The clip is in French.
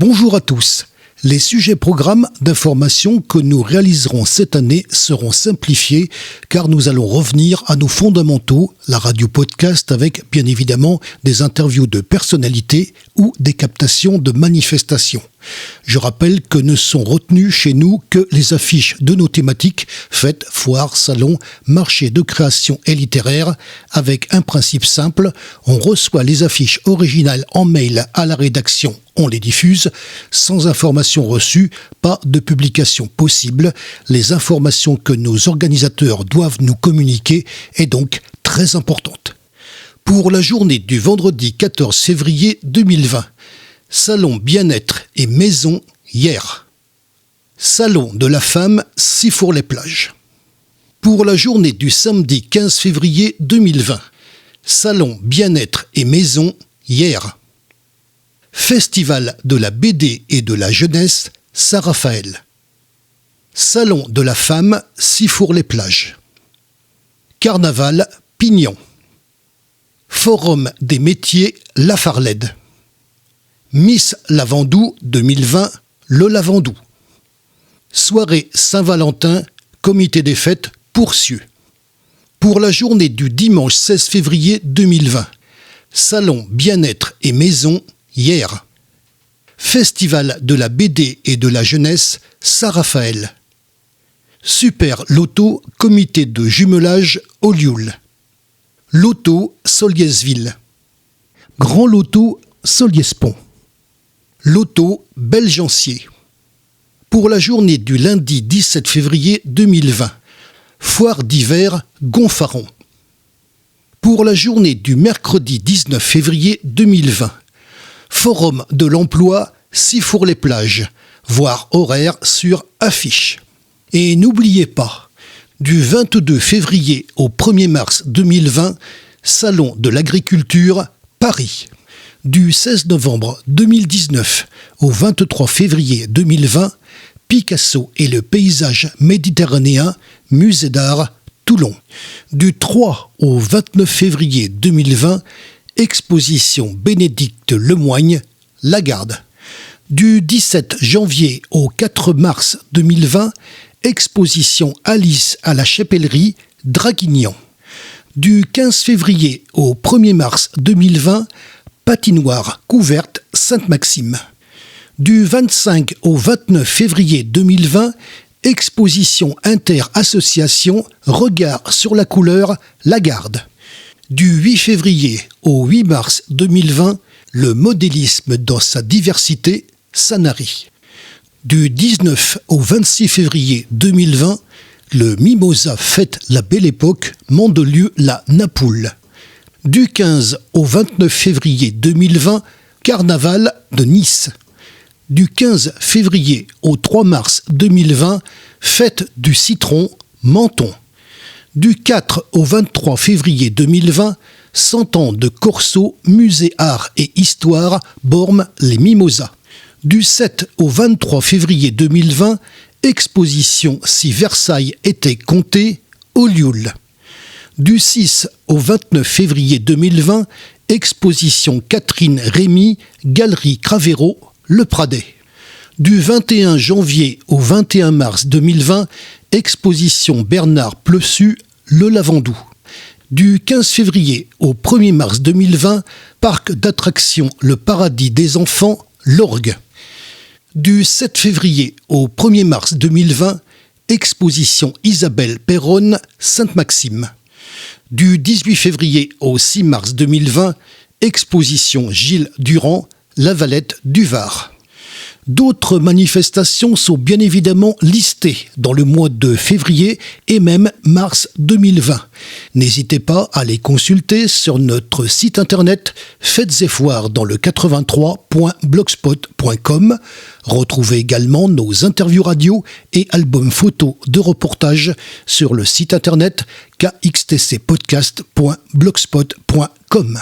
Bonjour à tous. Les sujets programmes d'information que nous réaliserons cette année seront simplifiés car nous allons revenir à nos fondamentaux, la radio podcast avec bien évidemment des interviews de personnalités ou des captations de manifestations. Je rappelle que ne sont retenues chez nous que les affiches de nos thématiques, fêtes, foires, salons, marchés de création et littéraires, avec un principe simple, on reçoit les affiches originales en mail à la rédaction, on les diffuse, sans information reçue, pas de publication possible. Les informations que nos organisateurs doivent nous communiquer est donc très importante. Pour la journée du vendredi 14 février 2020, Salon bien-être et maison hier. Salon de la femme Sifour-les-Plages. Pour la journée du samedi 15 février 2020, Salon bien-être et maison hier. Festival de la BD et de la jeunesse Saint-Raphaël. Salon de la femme Sifour-les-Plages. Carnaval Pignon. Forum des métiers Lafarlède. Miss Lavandou 2020, le Lavandou. Soirée Saint-Valentin, comité des fêtes Pourcieux. Pour la journée du dimanche 16 février 2020, Salon bien-être et maison hier. Festival de la BD et de la jeunesse Saint-Raphaël. Super Loto, comité de jumelage Olioul. Loto Soliesville. Grand Loto Soliespont. Loto Belgencier. Pour la journée du lundi 17 février 2020, Foire d'hiver Gonfaron. Pour la journée du mercredi 19 février 2020, Forum de l'emploi Sifour-les-Plages, voire horaire sur affiche. Et n'oubliez pas, du 22 février au 1er mars 2020, Salon de l'agriculture Paris. Du 16 novembre 2019 au 23 février 2020, Picasso et le paysage méditerranéen, Musée d'art Toulon. Du 3 au 29 février 2020, exposition Bénédicte Lemoigne, Lagarde. Du 17 janvier au 4 mars 2020, exposition Alice à la Chapellerie, Draguignan. Du 15 février au 1er mars 2020, patinoire couverte Sainte-Maxime. Du 25 au 29 février 2020, exposition inter-association Regard sur la couleur Lagarde. Du 8 février au 8 mars 2020, le modélisme dans sa diversité Sanary. Du 19 au 26 février 2020, le Mimosa fête la belle époque, Mandelieu la Napoule. Du 15 au 29 février 2020, Carnaval de Nice. Du 15 février au 3 mars 2020, Fête du citron, Menton. Du 4 au 23 février 2020, 100 ans de Corso, Musée Art et Histoire, Bormes-les-Mimosas. Du 7 au 23 février 2020, exposition Si Versailles était compté, Olioul. Du 6 au 29 février 2020, exposition Catherine Rémy, Galerie Cravero, Le Pradet. Du 21 janvier au 21 mars 2020, exposition Bernard Plessu, Le Lavandou. Du 15 février au 1er mars 2020, parc d'attractions Le Paradis des Enfants, l'Orgue. Du 7 février au 1er mars 2020, exposition Isabelle Perronne, Sainte-Maxime. Du 18 février au 6 mars 2020, exposition Gilles Durand, La Valette du Var. D'autres manifestations sont bien évidemment listées dans le mois de février et même mars 2020. N'hésitez pas à les consulter sur notre site internet Fêtes et Foires dans le 83.blogspot.com. Retrouvez également nos interviews radio et albums photos de reportages sur le site internet kxtcpodcast.blogspot.com.